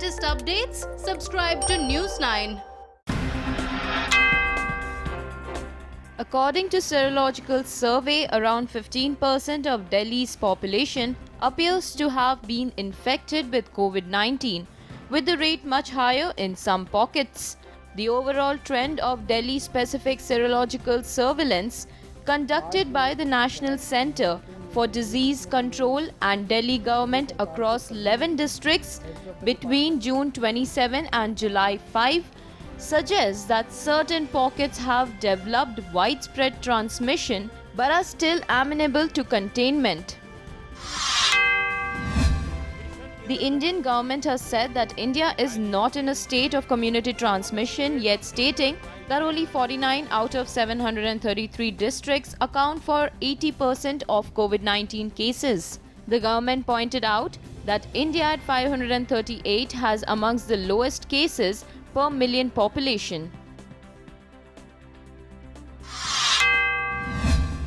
latest updates, subscribe to News9. According to serological survey, around 15% of Delhi's population appears to have been infected with COVID-19, with the rate much higher in some pockets. The overall trend of Delhi-specific serological surveillance conducted by the National Centre for Disease Control and Delhi government across 11 districts between June 27 and July 5 suggests that certain pockets have developed widespread transmission but are still amenable to containment. The Indian government has said that India is not in a state of community transmission, yet stating that only 49 out of 733 districts account for 80% of COVID-19 cases. The government pointed out that India at 538 has amongst the lowest cases per million population.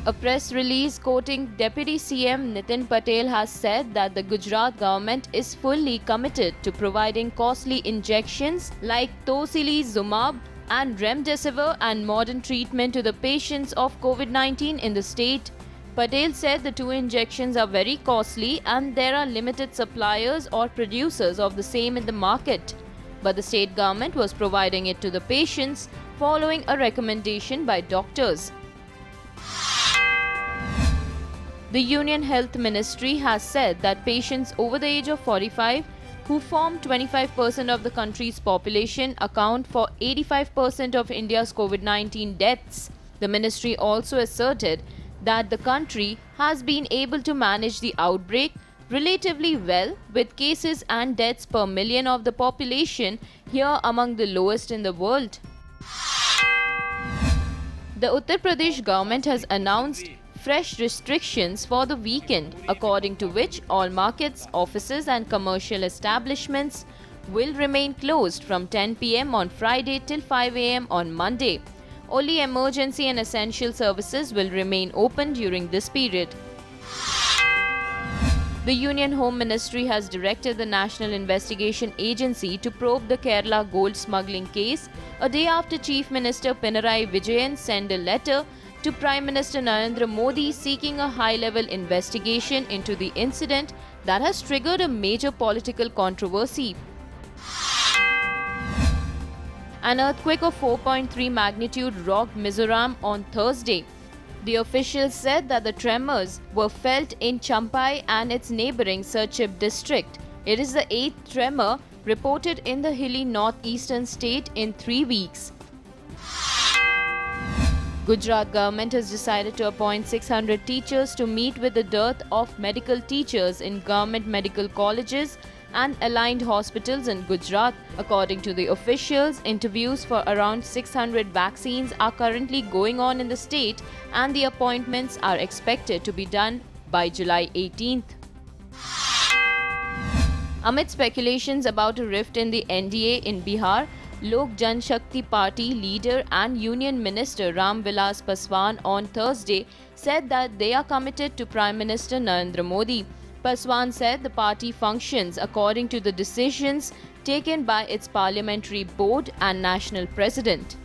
A press release quoting Deputy CM Nitin Patel has said that the Gujarat government is fully committed to providing costly injections like Tocilizumab and Remdesivir and modern treatment to the patients of COVID-19 in the state. Patel said the two injections are very costly and there are limited suppliers or producers of the same in the market. But the state government was providing it to the patients following a recommendation by doctors. The Union Health Ministry has said that patients over the age of 45 who form 25% of the country's population account for 85% of India's COVID-19 deaths. The ministry also asserted that the country has been able to manage the outbreak relatively well, with cases and deaths per million of the population here among the lowest in the world. The Uttar Pradesh government has announced fresh restrictions for the weekend, according to which all markets, offices and commercial establishments will remain closed from 10 p.m. on Friday till 5 a.m. on Monday. Only emergency and essential services will remain open during this period. The Union Home Ministry has directed the National Investigation Agency to probe the Kerala gold smuggling case a day after Chief Minister Pinarayi Vijayan sent a letter to Prime Minister Narendra Modi seeking a high-level investigation into the incident that has triggered a major political controversy. An earthquake of 4.3 magnitude rocked Mizoram on Thursday. The officials said that the tremors were felt in Champai and its neighbouring Serchhip district. It is the 8th tremor reported in the hilly northeastern state in 3 weeks. Gujarat government has decided to appoint 600 teachers to meet with the dearth of medical teachers in government medical colleges and aligned hospitals in Gujarat. According to the officials, interviews for around 600 vaccines are currently going on in the state and the appointments are expected to be done by July 18th. Amid speculations about a rift in the NDA in Bihar, Lok Janshakti Party leader and Union Minister Ram Vilas Paswan on Thursday said that they are committed to Prime Minister Narendra Modi. Paswan said the party functions according to the decisions taken by its parliamentary board and national president.